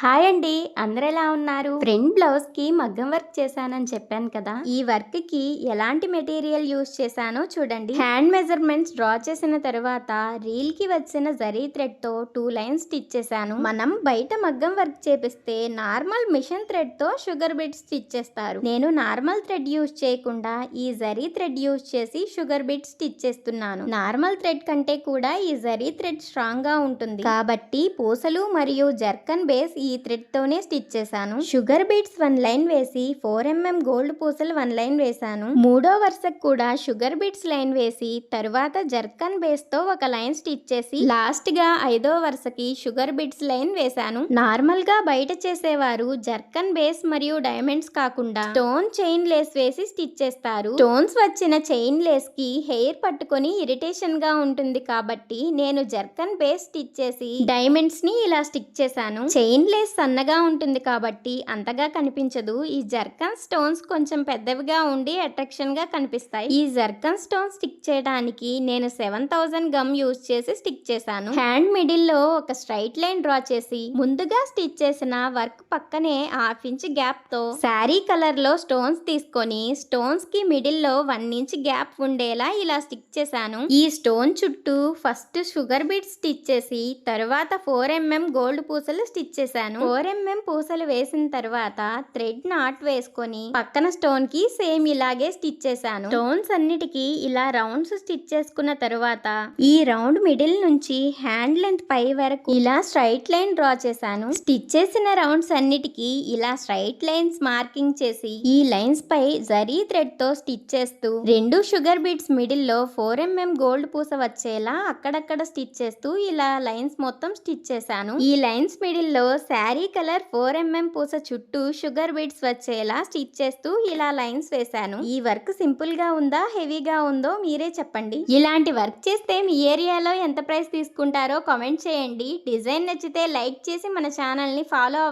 Hi అండి, అందరు ఎలా ఉన్నారు? ఫ్రంట్ బ్లౌజ్ కి మగ్గం వర్క్ చేశానని చెప్పాను కదా. ఈ వర్క్ కి ఎలాంటి మెటీరియల్ యూస్ చేశానో చూడండి. హ్యాండ్ మెజర్మెంట్స్ డ్రా చేసిన తర్వాత రీల్ కి వచ్చిన జరీ థ్రెడ్ తో 2 లైన్స్ స్టిచ్ చేశాను. మనం బయట మగ్గం వర్క్ చేపిస్తే నార్మల్ మిషన్ థ్రెడ్ తో షుగర్ బీడ్స్ స్టిచ్ చేస్తారు. నేను నార్మల్ థ్రెడ్ యూస్ చేయకుండా ఈ జరీ థ్రెడ్ యూస్ చేసి షుగర్ బీడ్స్ స్టిచ్ చేస్తున్నాను. నార్మల్ థ్రెడ్ కంటే కూడా ఈ జరీ థ్రెడ్ స్ట్రాంగ్ గా ఉంటుంది కాబట్టి పూసలు మరియు జర్కన్ బేస్ ఈ థ్రెడ్ తోనే స్టిచ్ చేశాను. షుగర్ బీడ్స్ 1 లైన్ వేసి 4 mm గోల్డ్ పూసలు 1 లైన్ వేశాను. మూడో వరుసకు కూడా షుగర్ బీడ్స్ లైన్ వేసి తరువాత జర్కన్ బేస్ తో ఒక లైన్ స్టిచ్ చేసి లాస్ట్ గా 5వ వరుసకి షుగర్ బీడ్స్ లైన్ వేశాను. నార్మల్ గా బయట చేసేవారు జర్కన్ బేస్ మరియు డైమండ్స్ కాకుండా స్టోన్ చైన్ లేస్ వేసి స్టిచ్ చేస్తారు. స్టోన్స్ వచ్చిన చైన్ లేస్ కి హెయిర్ పట్టుకొని ఇరిటేషన్ గా ఉంటుంది కాబట్టి నేను జర్కన్ బేస్ స్టిచ్ చేసి డైమండ్స్ ని ఇలా స్టిక్ చేశాను. చైన్ లేస్ సన్నగా ఉంటుంది కాబట్టి అంతగా కనిపించదు. ఈ జర్కన్ స్టోన్స్ కొంచెం పెద్దవిగా ఉండి అట్రాక్షన్ గా కనిపిస్తాయి. ఈ జర్కన్ స్టోన్ స్టిక్ చేయడానికి నేను 7000 గమ్ యూజ్ చేసి స్టిక్ చేశాను. హ్యాండ్ మిడిల్ లో ఒక స్ట్రైట్ లైన్ డ్రా చేసి ముందుగా స్టిచ్ చేసిన వర్క్ పక్కనే 1/2 ఇంచ్ గ్యాప్ తో శారీ కలర్ లో స్టోన్స్ తీసుకొని స్టోన్స్ కి మిడిల్ లో 1 ఇంచ్ గ్యాప్ ఉండేలా ఇలా స్టిక్ చేశాను. ఈ స్టోన్ చుట్టూ ఫస్ట్ షుగర్ బీడ్స్ స్టిచ్ చేసి తర్వాత 4 mm గోల్డ్ పూసలు స్టిచ్ చేశాను. 4 mm పూసలు వేసిన తర్వాత థ్రెడ్ నాట్ వేసుకొని పక్కన స్టోన్ కి సేమ్ ఇలాగే స్టిచ్ చేశాను. స్టోన్స్ అన్నిటికీ ఇలా రౌండ్స్ స్టిచ్ చేసుకున్న తర్వాత ఈ రౌండ్ మిడిల్ నుంచి హ్యాండ్ లెంత్ పై వరకు ఇలా స్ట్రైట్ లైన్ డ్రా చేశాను. స్టిచ్ చేసిన రౌండ్స్ అన్నిటికీ ఇలా స్ట్రైట్ లైన్స్ మార్కింగ్ చేసి ఈ లైన్స్ పై జరీ థ్రెడ్ తో స్టిచ్ చేస్తూ 2 షుగర్ బీడ్స్ మిడిల్ లో 4 mm గోల్డ్ పూస వచ్చేలా అక్కడక్కడ స్టిచ్ చేస్తూ ఇలా లైన్స్ మొత్తం స్టిచ్ చేశాను. ఈ లైన్స్ మిడిల్ లో శారీ కలర్ 4 mm పూస చుట్టూ షుగర్ బీడ్స్ వచ్చేలా స్టిచ్ చేస్తూ ఇలా లైన్స్ వేశాను. ఈ వర్క్ సింపుల్ గా ఉందా హెవీగా ఉందో మీరే చెప్పండి. ఇలాంటి వర్క్ చేస్తే మీ ఏరియాలో ఎంత ప్రైస్ తీసుకుంటారో కామెంట్ చేయండి. డిజైన్ నచ్చితే లైక్ చేసి మన ఛానల్ ని ఫాలో అవ్వండి.